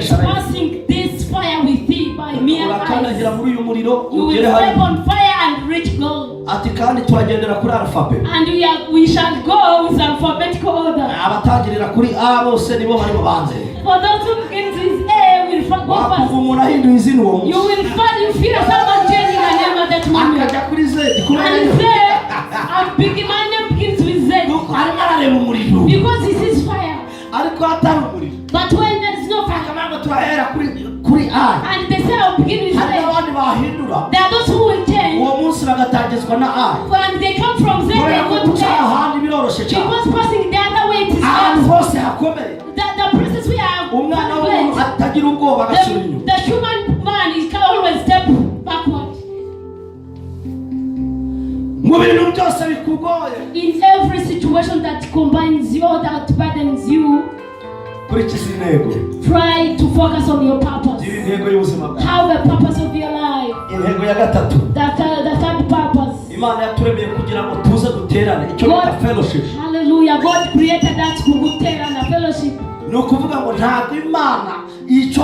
passing this fire with thee by mere eyes. muri uyu muriro You will step on fire and reach gold. ati kandi turagendera kuri alphabet. And we shall go with alphabetical order. abatangirira kuri A bose nibo bari babanze. For those who begin with A will go first. umuntu ahinduye izina uwo You will feel someone changing a name at that moment. akajya kuri Z And Z, my name begins with Z. arimo arareba umuriro Because this is fire. ariko hatari umuriro. But when there is no fire, akamanga turahera kuri A. and they say I'll begin with hari Z. abandi bahindura There are those who will change. uwo munsi bagatangizwa na A. When they come from Z, they kubera ko go to guca A. ahandi biroroshye cyane. Because passing the other way it is ahantu hard. hose hakomeye The process we are umwana w'umuntu atagira ubwoba agasubira inyuma. the human man is can always step backward. mu bintu byose bikugoye In every situation that combines you or that burdens you, kurikiza intego. try to focus on your purpose. gira intego y'ubuzima bwawe. Have a purpose of your life. intego ya gatatu The third purpose. imana yaturemeye kugira ngo tuze duterane icyo bita fellowship. Hallelujah. God created that kuguterana fellowship. ni ukuvuga ngo ntabwo imana icyo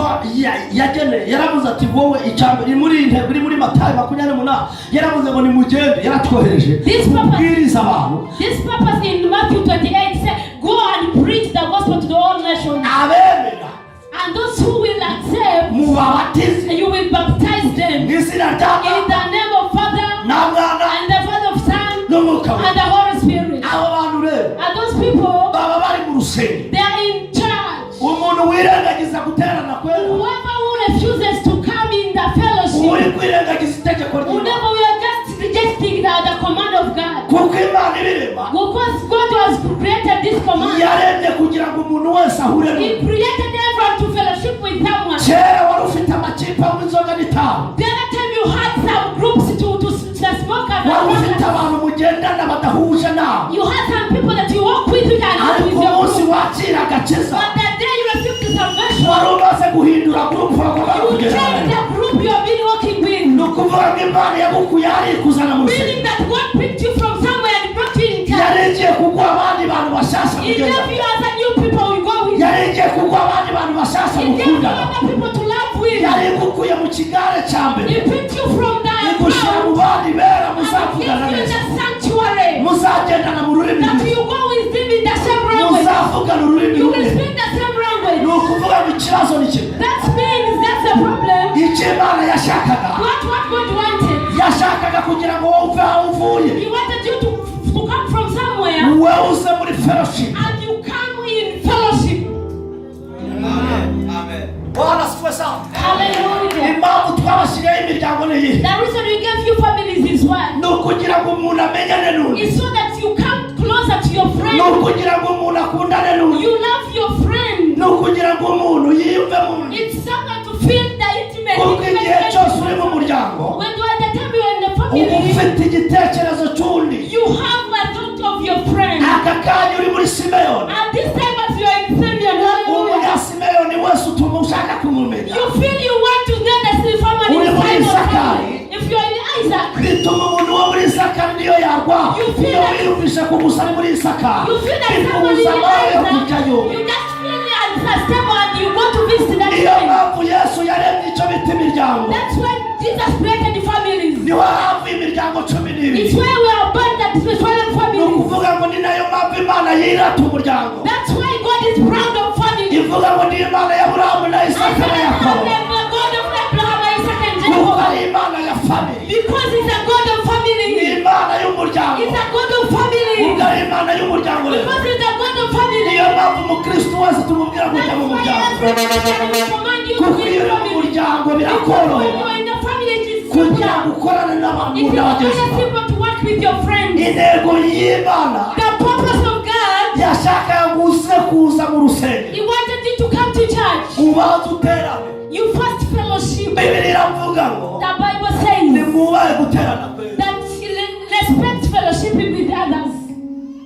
yageneye yaravuze ati wowe icyambere iri muri intego iri muri Matayo 28 yaravuze ngo nimugende yaratwohereje kubwiriza abantu. This purpose in Matthew 28 says, go and preach the gospel to the whole nation. abemera And those who will accept, mubabatize you will baptize them mu izina rya in the name of Father na Mwana and the Father of Son n'Umwuka and the Holy Spirit. abo bantu rero And those people, baba bari mu rusengero. they are in charge. umuntu wirengagiza guterana kwera Whoever who refuses to come in the fellowship, uri kwirengagiza itegeko ry'Imana whenever we are just rejecting the command of God, kuko Imana ibirema because God has created this command, yaremye kugira ngo umuntu wese ahure He created everyone to fellowship with someone. kera wari ufite amakipe y'inzoga n'itabi. The other time you had some groups to smoke and wari ufite abantu mugendana badahuje nawe. you had some people that you walk with, you can walk with ariko your umunsi group. wakira agakiza But the day you receive the salvation, wari umaze guhindura gurupu wagombaga you kugera change the group you have been walking with. ni ukuvuga ngo Imana yagukuye hariya ikuzana mu Meaning rusengero. that God picked you from somewhere and brought you in church. yari igiye kuguha abandi bantu bashyashya He kugeza gave you other new people we go with. yari igiye kuguha abandi bantu bashyashya He gave you mukundana. other people to love with. yari igukuye mu kigare cya He mbere picked you from the igushyira mu crowd bandi bera and muzavugana gave you neza the sanctuary. muzagendana mu rurimi That rumwe you go with them in the same language. muzavugana ururimi You will rumwe. speak the same language. ni ukuvuga ngo ikibazo ni kimwe. That means that's the problem. icyo Imana yashakaga What God wanted. yashakaga kugira ngo wowe uve aho uvuye He wanted you to come from somewhere wowe uze muri fellowship. and you come in fellowship. Bwana asifiwe sana. Hallelujah. impamvu twabashyiriyeho imiryango ni iyi The reason we gave you families is what? ni ukugira ngo umuntu amenyane n'undi It's so that you come closer to your ni friend. ukugira ngo umuntu akundane n'undi You love your friend. ni ukugira ngo umuntu yiyumve mu nda It's someone to feel the intimate. kuko igihe cyose uri mu muryango When you are the time you are in the uba family, ufite igitekerezo cy'undi. you have a thought of your friend. aka kanya uri muri Simeyoni At this time as you are in Simeon, hallelujah, umunyasimeyoni wese utuma ushaka kumumenya you feel you want to know the family Uri muri side of Isakari. family. If you are in Isaac, bituma umuntu wo muri Isakari niyo yarwa You feel iyo that- wiyumvishe ku gusa ari muri Isakari you feel that somebody bikubuza in amahoro yo Isaac, kujyayo. you just feel unstable and you go to visit that niyo friend. mpamvu Yesu yaremye icyo bita imiryango. That's why Jesus created the families. niho havuye imiryango 12. It's where we are born that spiritual ni families. ukuvuga ngo ni nayo mpamvu Imana yirata umuryango. That's why God is proud of families. ivuga ngo ni Imana ya Aburahamu na I Isaka said na the Yakobo God of Abraham, Isaac, and kuko Jacob. ari Imana ya family. Because He's a God of ni family. Imana y'umuryango. He's a God of family. kuko ari Imana y'umuryango rero. Because He's a God of family. niyo mpamvu umukristo wese tumubwira kujya That's mu why muryango every Christian will command you to kuko be iyo in uri mu family. muryango Because when you birakorohera are in the family, it is kugira ngo simple. ukorane n'abantu It is n'abagenzi very bawe. simple to work with your friends. intego y'Imana The purpose of God, yashakaga ngo uze kuza mu rusengero He wanted you to come to church. ubanze uterane. You first fellowship. Bibiri iravuga ngo The Bible says nimwubahe guterana kwe. that respect fellowshipping with others.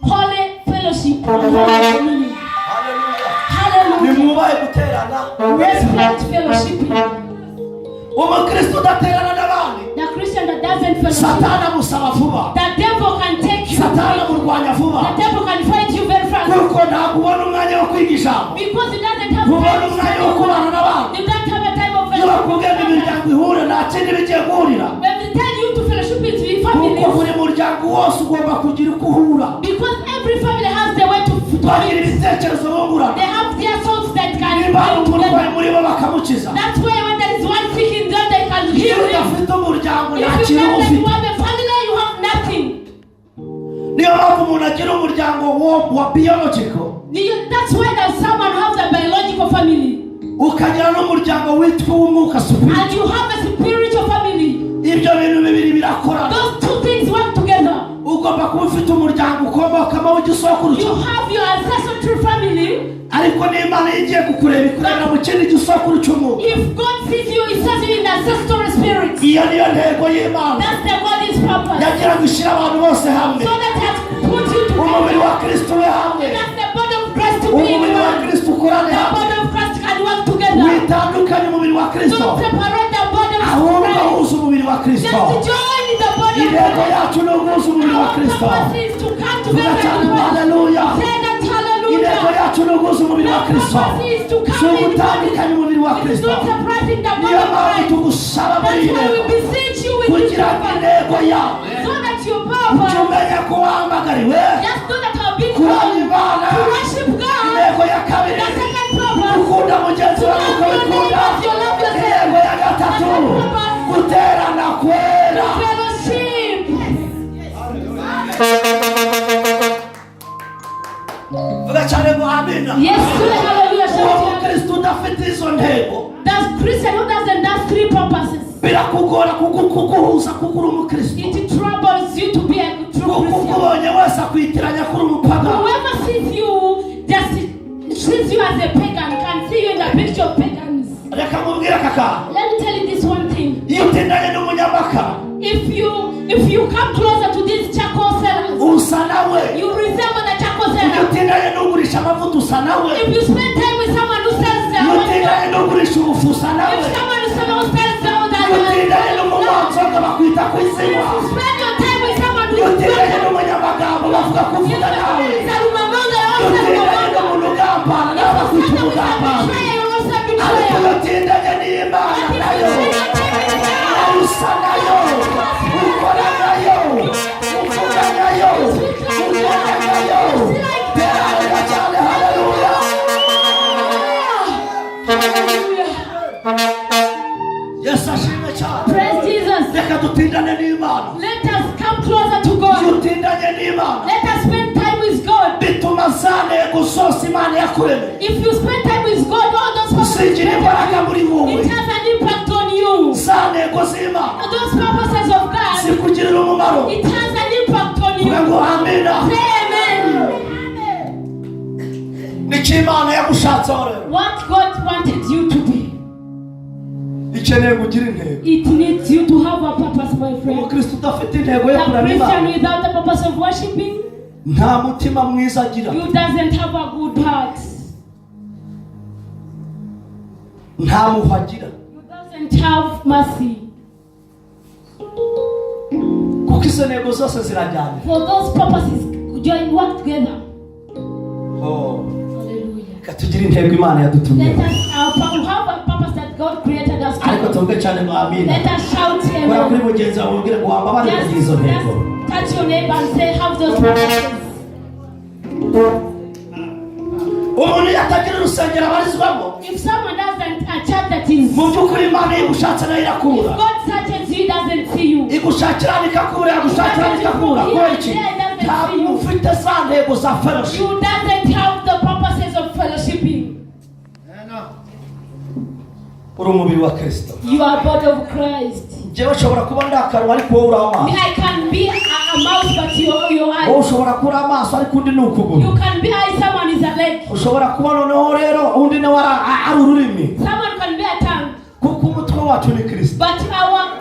Holy fellowship. Hallelujah. Hallelujah. nimwubahe guterana. Respect fellowshipping. umukristo udaterana n'abandi The Christian that doesn't fellowship, satani amusaba vuba. the devil can take you. satani amurwanya The vuba devil can fight you very fast kuko ntabwo ubona umwanya wo kwiga ijambo because he doesn't have ubona time to umwanya study wo the kubana word. n'abandi ngo ihure nta kindi bigiye guhurira When they tell you to fellowship with kuko families, buri muryango wose ugomba kugira uko uhura because every family has their way to bagira meet. ibitekerezo bungurana They have their thoughts that can niba hari come umurwayi together. muri bo bakamukiza That's why when there is one sick in them, they can iyo heal him. udafite umuryango nta If you kintu know that you ufite have a family, you have nothing. niyo mpamvu umuntu agira umuryango wa biological That's why there's someone who has a biological family. ukagira n'umuryango witwa uw'umwuka spirit And you have a spiritual family. ibyo bintu bibiri birakorana Those two things work together. ugomba kuba ufite umuryango ukomokamo w'igisokuru You have your ancestral family. ariko n'Imana igiye kukureba ikurebera mu kindi gisokuru cy'umwuka If God sees you, He sees you in the ancestral spirit. iyo niyo ntego y'Imana That's the God's purpose. yagira ngo ishyire abantu bose hamwe So that has put you umubiri together. wa kristo ube hamwe That's the body of Christ to be in umubiri wa one. kristo ukorane The hamwe body of Christ can work together. witandukanye umubiri wa kristo Don't separate the body of ahubwo Christ. uhuza umubiri wa kristo Just join in the body of intego Christ. yacu ni uguhuza umubiri wa Our kristo purpose is to come vuga together cyane in ngo Christ. haleluya Say that intego hallelujah. yacu ni uguhuza umubiri wa Our kristo purpose is to si come in Christ. ugutandukanya umubiri wa It is kristo not separating the body niyo of mpamvu Christ. tugusaba muri That's iyi why we ntego beseech you with this kugira ngo purpose. intego yawe So that your ujye purpose, umenya ko wahamagariwe just know that you have been kuramya called Imana to worship God. intego ya kabiri The second purpose, gukunda mugenzi wawe ukabikunda intego ya gatatu guterana kwera fellowship. vuga cyane ngo amina Yes, to the hallelujah. uwo Shout it. mukristo udafite izo ntego That's Christian who doesn't have three purposes. birakugora kuguhuza kugura umukristo It troubles you to be a true kuko Christian. ukubonye wese akwitiranya kuri umupagani Whoever sees you, just sees you as a pagan, can see you in the picture of pagans. reka mubwire aka kantu Let me tell you this one thing. iyo utindanye n'umunyamaka If you come closer to these charcoal sellers, usa nawe you resemble the charcoal iyo seller. utindanye n'ugurisha amavuta usa nawe If you spend time with someone who sells the iyo oil, utindanye n'ugurisha ubufu usa nawe if someone who sells the iyo utindanye n'umumanzoga bakwita ku izina spend your time with someone iyo who utindanye n'umunyamagambo bavuga kuvuga nawe iyo utindanye n'umuntu ugambana nawe bakwita umugambanyi ariko iyo utindanye n'Imana nayo nawe usa nayo ukora nayo uvuga nayo ugenda nayo terana cyane haleluya yesu ashimwe cyane Praise Jesus. reka dutindane n'Imana Let us come closer to iyo God. utindanye n'Imana Let us spend time with God. bituma za ntego zose Imana yakuremeye If you spend time with God, all those purposes, zigira imbaraga muri wowe it has an impact on you. za ntego z'Imana Those purposes of God, zikugirira umumaro it has an impact on you. vuga ngo amina Say amen. nicyo Imana yagushatseho rero What God wanted you to be, ikeneye kugira intego it needs you to have a purpose, my friend. umukristo udafite intego yo The kuramya Christian Imana without the purpose of worshiping, nta mutima mwiza agira you doesn't have a good heart. nta muha agira You doesn't have mercy. kuko izo ntego zose zirajyana For those purposes, join work together. Hallelujah. reka tugire intego Imana yadutumye Let us have a purpose that God created us ariko to. tuvuge cyane ngo amina Let us shout kora kuri amen. mugenzi wawe ubwire ngo wambabarire Just, kugira izo ntego just touch your neighbor and say, have those purposes. umuntu yatagira urusengero abarizwamo If someone doesn't, a church that is, mu by'ukuri Imana igushatse nayo if irakura God searches you, he doesn't see you. igushakira ikakura yagushakira ikakura kubera iki ntabwo ufite za ntego za fellowship You doesn't have the purposes of fellowshipping. uri umubiri wa Kristo You are body of Christ. njyewe ushobora kuba ndakarwa ariko wowe uraho amaso I can be a mouth, but your wowe eyes. ushobora kuba uri amaso ariko undi ni ukuguru You can be eye, someone is a leg. ushobora kuba noneho rero undi nawe ari ururimi Someone can be a tongue. kuko umutwe wacu ni Kristo But our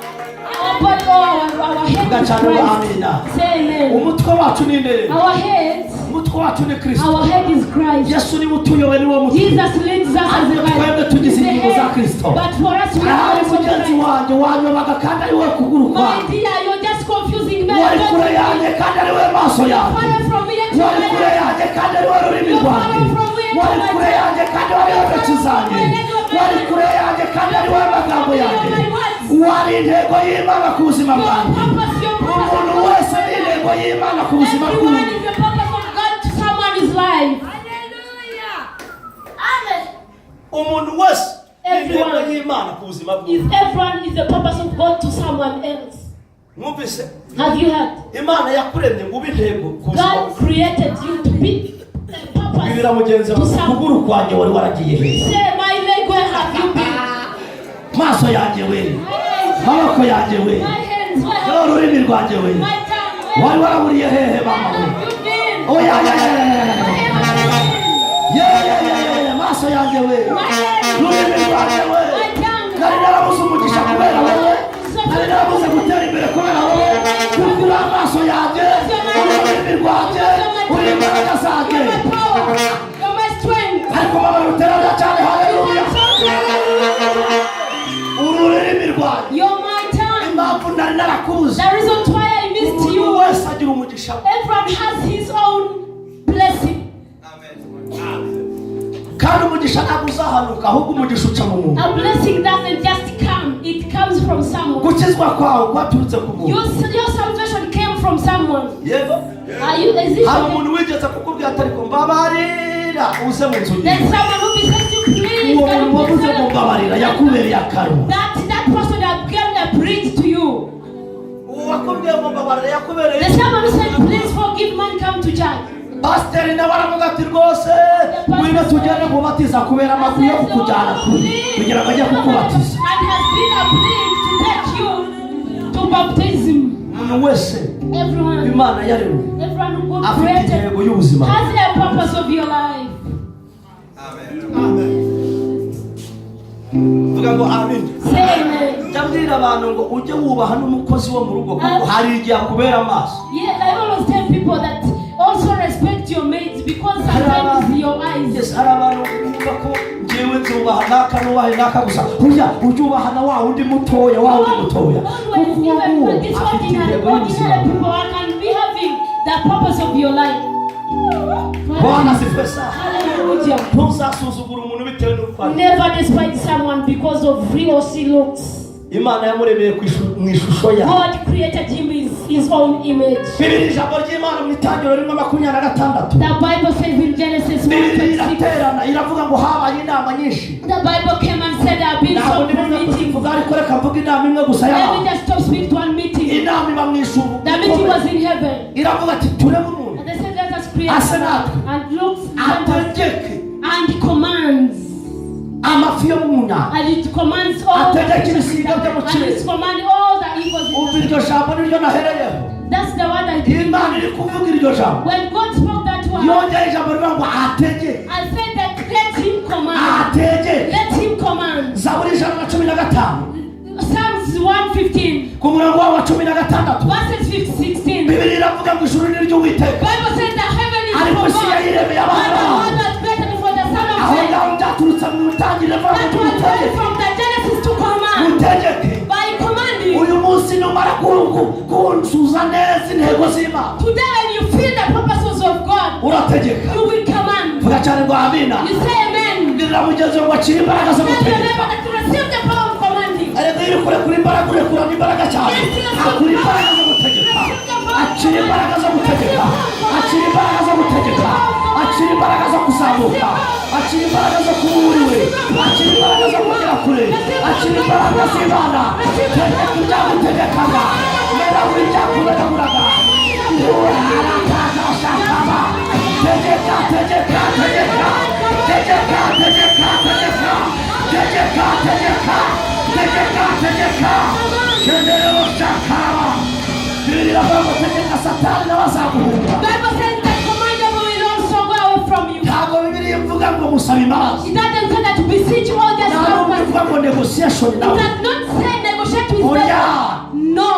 body or our head vuga is cyane ngo Christ. amina Say amen. umutwe wacu ni nde Our head, umutwe wacu ni Kristo our head is Christ. Yesu niwe utuyoboye niwe mutwe Jesus leads us as the twebwe right. tugize He's the ingingo za head. Kristo But for us, we ahari are also mugenzi Christ. wanjye wanyobaga kandi ari we kuguru My kwanjye dear, you're just confusing me. wari Don't kure you yanjye kandi ari we maso You're yanjye far from me, yet you wari kure are. yanjye kandi ari we rurimi You're rwanjye far from me, yet wari kure yanjye kandi wari intoki zanjye, wari kure yanjye kandi ari wowe magambo yanjye, wari intego y'Imana ku buzima bwanjye. Umuntu wese ni intego y'Imana ku buzima bw'umuntu. Everyone is the purpose of God to someone's life. Umuntu wese ni intego Everyone y'Imana ku buzima is bw'umuntu. everyone is the purpose of God to someone else. Mwumvise? Have you heard? Imana yakuremye ngo ube intego ku buzima God bwawe. created you to be the Bibira purpose mugenzi to wawe, someone. ukuguru kwanjye wari waragiye he? Say, my leg, where have you been? Maso yanjye we, My hands, maboko yanjye we, my hands, where have n'ururimi rwanjye we, my tongue, wari where waraburiye hehe mama we? have you been? Oya ya ya My ya, maso yanjye we, hands, n'ururimi rwanjye we, my tongue, nari narabuze umugisha kubera wowe, nari narabuze gutera imbere kubera wowe, kuko uri amaso yanjye, ururimi rwanjye, uri imbaraga zanjye. you're my power, you're my strength. Ariko mama ruterana cyane, haleluya. Ururimi rwanjye, You're my tongue. impamvu nari narakubuze. The reason why I missed Umuntu you, wese agira umugisha we. everyone has his own blessing. Kandi umugisha ntabwo uzahanuka, ahubwo umugisha uca mu muntu. A blessing doesn't just come, it comes from someone. Gukizwa kwawe kwaturutse ku muntu. Your salvation came from someone. Yego. Is it Hari okay? umuntu wigeze kukubwira ati ariko mbabarira uze mu nzu There's nyiza. someone who says you please. Uwo can muntu you wavuze please ngo mbabarira yakubereye akanwa. that person that gave a bridge to you. Uwo wakubwiye ngo mbabarira yakubereye. The someone who said please forgive man, come to church. Pasiteri nawe aravuga ati rwose ngwino tujyane kubatiza kubera amakuru yo kukujyana kure kugira ngo ajye kukubatiza. And has been a bridge to take you to baptism. Umuntu wese Everyone Imana yaremye who God afite created intego y'ubuzima. has a purpose of your life. Vuga ngo amen. Say amen. Ndabwira abantu ngo ujye wubaha n'umukozi wo mu rugo kuko hari igihe akubera amaso. Yes, I always tell people that also respect your mates because sometimes your eyes. Yes, hari abantu bumva ko njyewe nzubaha naka nubahe naka gusa. Ujya ujubaha na wa undi mutoya wa undi mutoya. Kuko uwo This afite intego ordinary y'ubuzima. people can be having the purpose of your life. Bwana asifiwe sana. Hallelujah. Ntuzasuzugura umuntu bitewe n'uko ari. Never despise someone because of he or she looks. Imana yamuremeye mu ishusho yayo. God created him in his own image. Bibiri ijambo ry'Imana mu itangiriro rimwe 26. The Bible says in Genesis 1:6. Bibiri iraterana iravuga ngo habaye inama nyinshi. The Bible came and said there have been Ntabwo some ndibuze meetings. kuzivuga ariko reka mvuge inama imwe gusa Let me y'abantu. just stop speaking to one meeting. Inama iba mu ijuru. The meeting was in heaven. Iravuga ati turebe umuntu And they said let us create Asenat. and looks ategeke and commands. amafi yo mu nyanja. And it commands all Ategeka ibisiga byo mu and kirere. it commands all the eagles. Umva iryo jambo niryo nahereyeho. That's the word I did. Imana iri kuvuga iryo jambo. When God spoke that word, Yongera ijambo rivuga ngo ategeke. I said that let him command. Ategeke. Let him command. Zaburi 115 Psalms 115, ku murongo wa 16. verses 16. Bibiri iravuga ngo ijuru ni ry'Uwiteka. Bible says the heaven is Ariko for isi God. yayiremeye And abana. the world was created for the Son of Aho Man. ngaho byaturutse mu itangiriro rivuga That ngo was made mutegeke. from the Genesis to command. Mutegeke. By commanding. Uyu munsi numara kunsuza neza intego z'Imana. Today when you feel the purposes of God, Urategeka. you will command. Vuga cyane ngo amina. You say amen. Mbwira mugenzi wawe akira imbaraga zo Tell your gutegeka. neighbor that you receive the power of commanding. Ariko iyo kurekura imbaraga urekurana imbaraga cyane. Akura imbaraga zo gutegeka. Akira imbaraga zo gutegeka. Akira imbaraga zo gutegeka. Akira imbaraga zo kuzamuka. Akira imbaraga zo kuburiwe. Akira imbaraga zo kugera kure. Akira imbaraga z'Imana. Tegeka ibyagutegekaga. Mera w'ibyakuberaguraga. Urakagashakaba. Tegeka, tegeka, tegeka. Tegeka, tegeka, tegeka. Tegeka, tegeka. Tegeka, tegeka. Shenderero shakaba. Bibiri iravuga ngo tegeka Satani n'abazaguhunga. Bible says that command will also go away from you. Ntabwo Bibiri ivuga ngo musaba imbabazi. It doesn't say that to beseech all just Ntabwo love. ivuga ngo negotiation It nawe. does not say negotiate with Oya. them. No.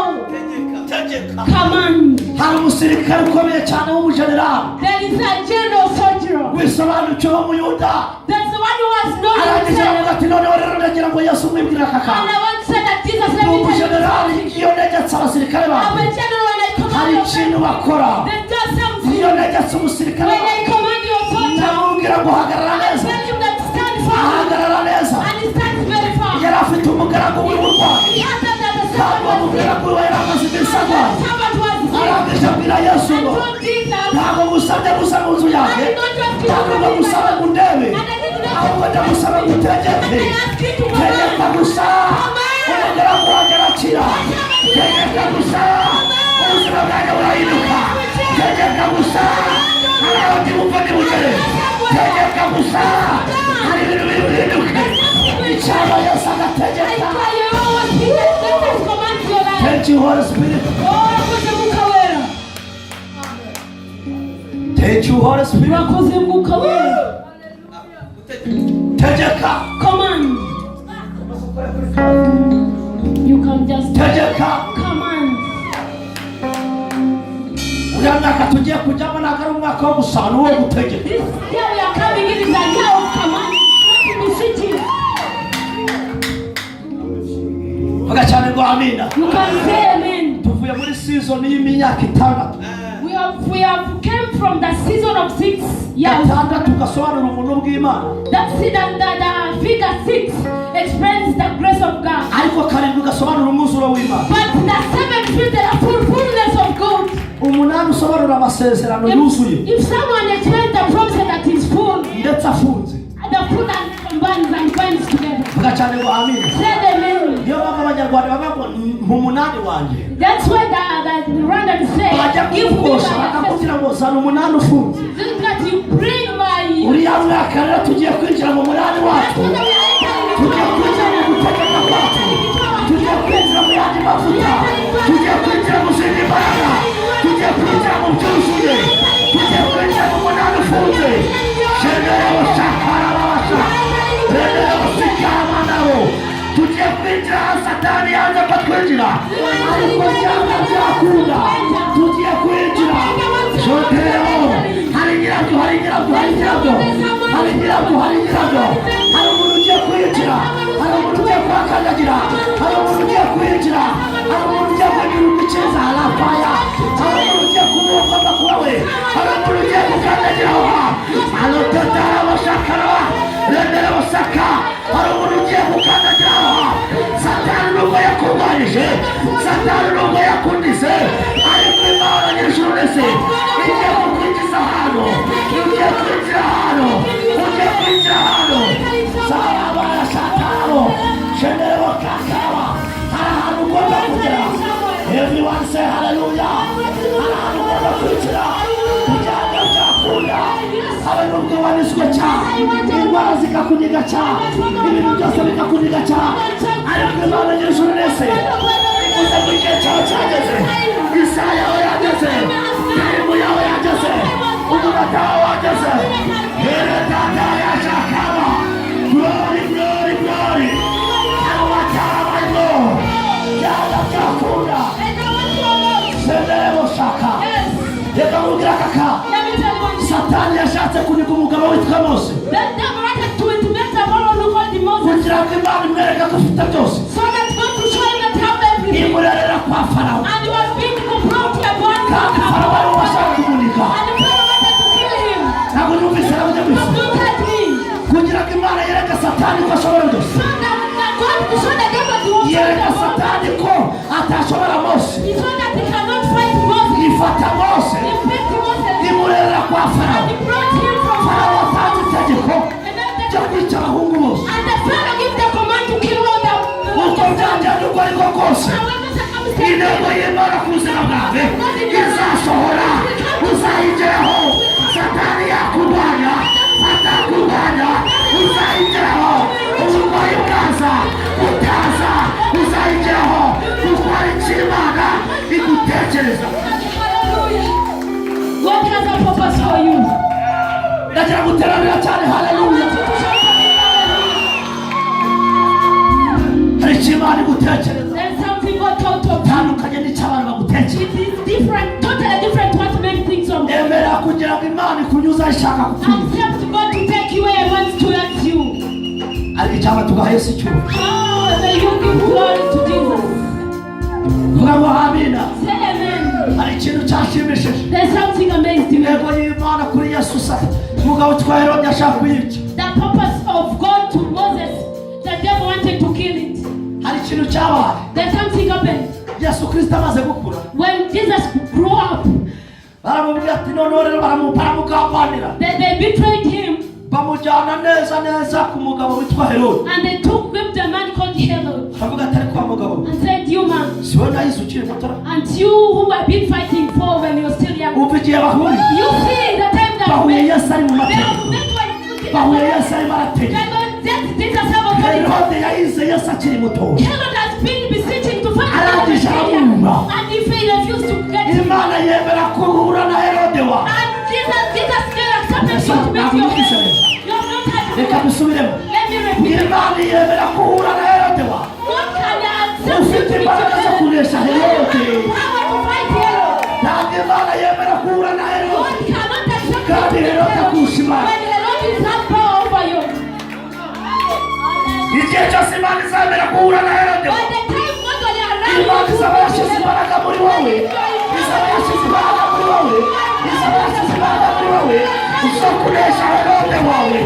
Tegeka. Command. Hari umusirikare ukomeye cyane w'umujenerali. There is a general soldier. Wisobanukiwe w'umuyuda. That's the one who has no Arangije himself. aravuga ati noneho rero ndagira ngo Yesu umwibwire aka And kantu. I want to say that Jesus Ni let me tell you umujenerali something. iyo negetse abasirikare I'm a bawe. general when I Hari command ikintu your bakora. They do something. Iyo negetse umusirikare When bawe. I command your soldier, Navuga ndamubwira ngo hagarara neza, Tell him that stand firm. ahagarara neza. And he stands very firm. Yari afite umugaragu w'umurwayi He had that the kandi servant uwo was sick. mugaragu we yari amaze iminsi And arwaye. the servant was sick. arangije abwira Yesu And ngo told Jesus, ntabwo ngusabye gusa mu nzu yanjye, ntabwo ngusaba ngo undebe, ahubwo ndagusaba ngo utegeke. Tegeka gusa umugaragu wanjye arakira. Tegeka gusa ubuzima bwanjye burahinduka. Tegeka gusa hari abandi bumva ntibugere. Tegeka gusa hari ibintu biri buhinduke. Icyaba Yesu agategeka. Thank you, Holy Spirit. Thank you, Holy Spirit. Tegeka. Command. You can just Tegeka. command. Uriya mwaka tugiye kujyamo ntabwo ari umwaka wo gusana, uwo gutegeka. This year we are coming in is a year of command. Not to be sitting. Vuga cyane ngo amina. You can say amen. Tuvuye muri season y'imyaka itandatu. We have came from the season of 6 years. Gatandatu gasobanura ubuntu bw'Imana. That figure 6 explains the grace of God. Ariko karindwi gasobanura umwuzuro w'Imana. But the 7 feet the fullness of God. Umunani usobanura amasezerano yuzuye If someone explains the promise that is full, ndetse afunze. the full and combines and binds together. Vuga cyane ngo amina. Say amen. Niyo mpamvu Abanyarwanda bavuga ngo mu munani wanjye. That's why the Rwandans say, Bajya give me kugusha my bakakubwira ngo zana umunani ufunze. this that you bring my. Uriya mwaka rero tugiye kwinjira mu munani wacu. Tugiye kwinjira mu gutegeka kwacu. Tugiye kwinjira mu yandi mavuta. Tugiye kwinjira mu zindi mbaraga. Tugiye kwinjira mu byuzuye. Tugiye kwinjira mu munani ufunze. Shendera abashakara babasha. Rendera abasikama nabo. Tugiye kwinjira aho Satani yanze ko twinjira. Ariko byanga byakunda. Tugiye kwinjira. Shotero. Hari nyirabyo, hari nyirabyo, hari nyirabyo. Hari nyirabyo, hari nyirabyo. Hari umuntu ugiye kwinjira. Hari umuntu ugiye kuhakandagira. Hari umuntu ugiye kwinjira. Hari umuntu ugiye kugira umukiza arapaya. Hari umuntu ugiye kumuha amakuru we. Hari umuntu ugiye gukandagira aho. Alototara abashakara. Rendera abasaka. Hari umuntu ugiye gukandagira aho. Satani nubwo yakurwanije. Satani nubwo yakundize. Ariko Imana nyir'ijuru n'isi igiye kukwinjiza hano. Ugiye kwinjira hano. Ugiye kwinjira hano. Saraba yashakaro. Shendera bakakaba. Hari ahantu ugomba kugera. Everyone say hallelujah. Hari ahantu ugomba kwinjira. Kubyanga byakunda. Habe nubwo wanizwe cyane. Indwara zikakuniga cyane. Ibintu byose bikakuniga cyane. Ariko Imana nyir'ijuru n'isi ivuze ko igihe cyawe cyageze. Isaha yawe yageze. Tarimu yawe yageze. Umunota wawe wageze. Heredata yashakaba. Glory, glory, glory. Abo batara barimo. Byanga byakunda. Sendere mushaka. Reka mubwira kaka. Let me tell you one thing. Satani yashatse kuniga umugabo witwa Mose. The devil wanted to intimidate the one who called him Moses. Kugira ngo Imana imwereke ko ufite byose. So that God to show him that he have everything. Imurerera kwa Farawo. And he was being brought upon Kandi Farawo ariwe washaka kumunika. And the Pharaoh wanted to kill him. Ntabwo numvise aravuze But gusa. don't touch me. Kugira ngo Imana yereke Satani ko ashobora byose. So that God to show the devil that he was Yereka Satani ko atashobora Mose. He saw that he cannot fight Moses. Ifata Mose. He picked Moses. Imurerera kwa And Farawo. he brought him from Farawo atanze itegeko And then ryo kwica abahungu bose. and the Pharaoh gave the command to kill all the Uko byagenda uko ariko kose. however circumstances. Intego y'Imana ku buzima bwawe izasohora. Uzayigeraho. Satani yakurwanya. Atakurwanya. Uzayigeraho. Uburwayi bwaza. Utaza. Uzayigeraho. Kuko ari cyo Imana igutekereza. Hallelujah. God has a purpose for you. Ndagira guteranira cyane haleluya. Hari icyo Imana igutekereza. There's something God thought of. Tandukanye n'icyo abantu bagutekereza. It is different, totally different what many things of God. Emera kugira ngo Imana ikunyuze aho ishaka kukunyuza. Accept God to take you where He wants to let you. Ariko icyaba tugaha Yesu icyubahiro. Oh, may you give glory to Jesus. Vuga ngo amina. Say amen. Hari ikintu cyashimishije. There's something amazing. Intego y'Imana kuri Yesu umugabo witwa Herode ashaka kuyica. The purpose of God to Moses, the devil wanted to kill it. Hari ikintu cyabaye. Then something happened. Yesu Kristo amaze gukura. When Jesus grew up, baramubwira ati noneho rero baramugambanira. they betrayed him. Bamujyana neza ku mugabo witwa Herode. And they took with the man called Herod. Baravuga ati ariko mugabo. And said, you man. Si wowe nahise ukiri muto. And you who have been fighting for when you were still young. Umva igihe bahuriye. You see the time that bahuye Yesu ari mu mateka. Bahuye Yesu ari marateka. Herode yahise Yesu akiri muto. Herod has been beseeching to find arangije aramwumva. And if he refused to get him. Imana yemera kuhura na Herode wa. And Jesus still accepted you to make your head. You have not had to. Reka dusubiremo. Let me repeat. Imana yemera kuhura na Herode wa. What can I accept? Ufite imbaraga zo kunesha Herode. Power to fight Herod. Ntabwo Imana yemera kuhura na Herode. God cannot accept. Kandi Herode akurusha Imana. When Herod is not power over you. Igihe cyose Imana izemera kuhura na Herode wa. By the time God will arrive. Imana izaba yashyize imbaraga muri wowe. Izaba yashyize imbaraga muri wowe. Izaba yashyize imbaraga muri wowe. Zo kunesha Herode wawe.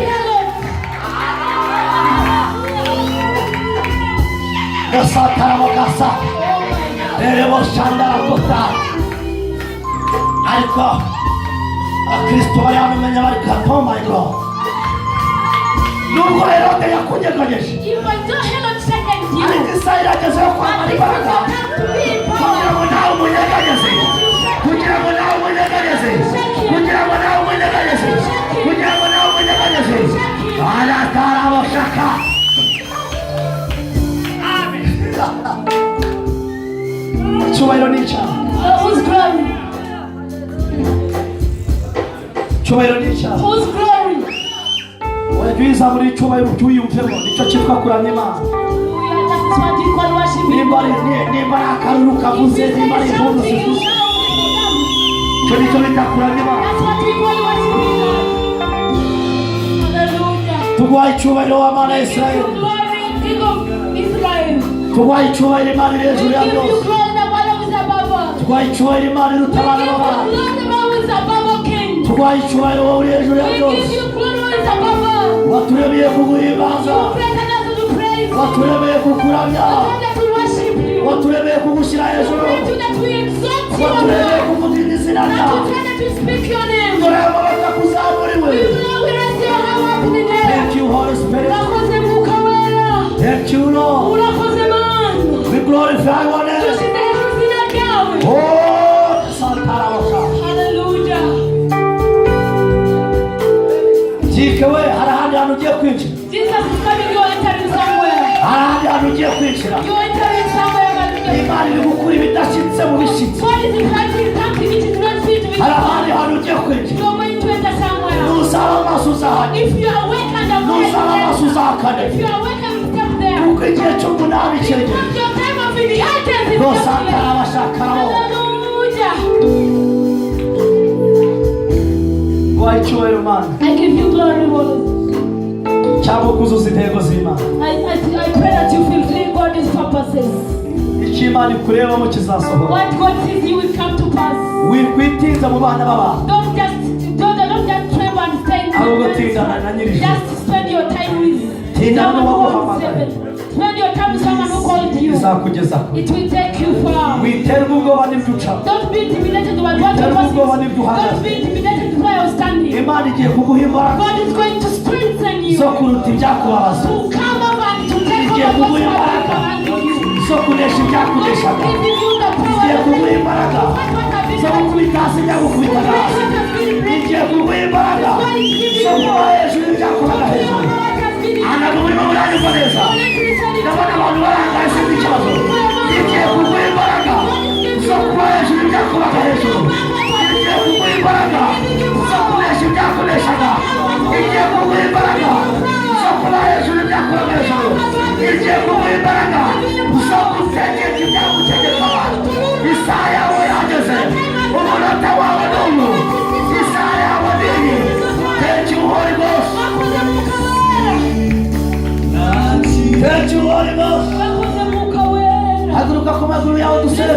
Gasatara bagasa. Erebo shandara kota. Ariko Kristo bari bamenye bari kata. Oh my God. Nubwo Herode yakunyeganyeje. Even though Herod second you. Ariko isaha irageze yo kwambara imbaraga. Kugira ngo nawe umunyeganyeze. Kugira ngo nawe umunyeganyeze. Kugira ngo nawe umunyeganyeze. Kugira ngo nawe umunyeganyeze. Aratara abashaka. Amen. Cyubahiro ni icyaha. Whose glory? Cyubahiro ni icyaha. Whose glory? Wagiza muri cyubahiro cyuyumvemo nicyo cyitwa kuramya Imana. Hallelujah. That is what you call worshiping. Nimba akaruru kavuze nimba ari impundu zivuze. Cyo nicyo bita kuramya Imana. That's what we call worshiping God. Hallelujah. Tuguhaye icyubahiro w'Imana ya We give Israeli. you glory, King of Israel. Tuguhaye icyubahiro Imana iri We hejuru ya give you byose. glory, the one who is above all. Tuguhaye icyubahiro Imana We iruta give you abana b'abana. glory, the one who is above all King. Tuguhaye icyubahiro wowe uri hejuru ya We give byose. you glory, who is above all. Waturemeye kuguhimbaza. You created us to praise. Waturemeye kukuramya. You wanted to worship you. Waturemeye kugushyira hejuru. You wanted that we exalt you, Waturemeye Lord. kuvuga izina That ryawe. you wanted to speak your name. Dore amaboko akuzamuriwe. We raise your hand up in the air. Thank you, Holy Spirit. Urakoze Mwuka Wera. Thank you, Lord. Urakoze Mana. We glorify your name. Tushyize hejuru izina ryawe. Oh, Santara Baka. Hallelujah. Jike we, hari ahandi hantu ugiye kwinjira. Jesus is coming. You're entering somewhere. Hari ahandi hantu ugiye kwinjira. You're entering somewhere. Imana iri gukura ibidashyitse mu bishyitsi. God is inviting something which is not fit with Hari ahandi you. hantu ugiye kwinjira. You're going to enter somewhere. Nuzaba amaso uzahajya. If you are awake and Nuzaba amaso awake, uzahakane. if you are awake and step there. Kuko igihe cy'umunani cyegereje. Because your time of inheritance is No just Santara here. Bashakaraho. Hallelujah. Guhaye icyubahiro Mana. I give you glory, Lord. Cyangwa kuzuza intego z'Imana. I pray that you fulfill God's purposes. Icyo Imana ikurebamo kizasohora. What God sees you will come to pass. Wikwitinza mu bana b'abantu. Don't just tremble and stay in Ahubwo the tindana na nyir'ijuru. Just spend your time with Tindana someone who owns n'uwaguhamagaye. heaven. Spend your time with someone who called you. Bizakugeza kure. It will take you far. Witerwa ubwoba n'ibyo ucamo. Don't be intimidated by what you're Witerwa ubwoba passing. n'ibyo uhagaze. Don't be intimidated by where you're standing. Imana igiye kuguha imbaraga God is going to strengthen you. zo kuruta ibyakubabaza. To come over and to take Igiye over what's kuguha imbaraga happening around you. zo kunesha ibyakuneshaga. Giving you the power Igiye to kuguha take imbaraga what has been zo gukubita hasi ibyagukubitaga hasi. Igiye kuguha imbaraga zo kuba hejuru y'ibyakubaga hejuru. Ahantu urimo uranyumva neza. Ndabona abantu barangaye sinzi ikibazo. Igiye kuguha imbaraga zo kuba hejuru y'ibyakubaga hejuru. Igiye kuguha imbaraga zo kunesha ibyakuneshaga. Igiye kuguha imbaraga zo kuba hejuru y'ibyakubaga hejuru. Igiye kuguha imbaraga zo gutegeka ibyagutegekaga. Isaha yawe yageze. Umunota wawe ni uyu. Isaha yawe ni iyi. Thank you, Holy Ghost. Thank you, Holy Ghost. Haguruka ku maguru yawe dusenge.